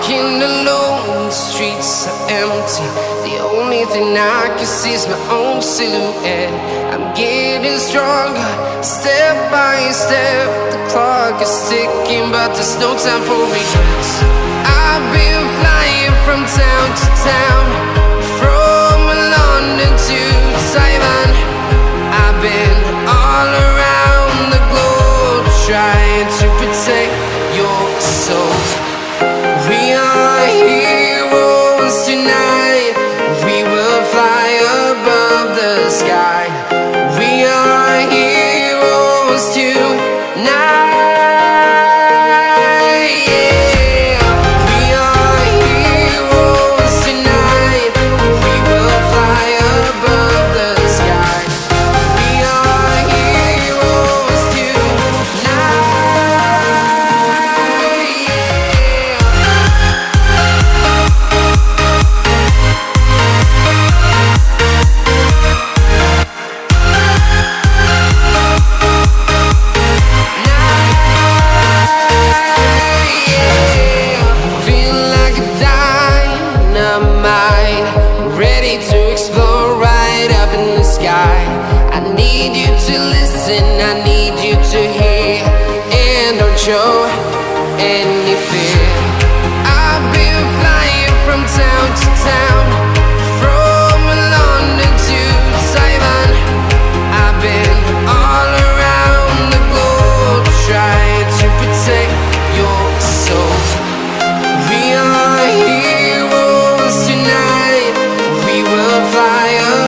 Walking alone, the streets are empty. The only thing I can see is my own silhouette. I'm getting stronger, step by step. The clock is ticking, but there's no time for regrets. I've been flying from town to town, from London to Taiwan. I've been all around the globe, trying to protect your soul. We are heroes tonight. We will fly above the sky. We are heroes tonight. Yeah. We are heroes tonight. We will fly above the sky. We are heroes tonight. Ready to explore right up in the sky. I need you to listen, I need you to hear, and don't show. And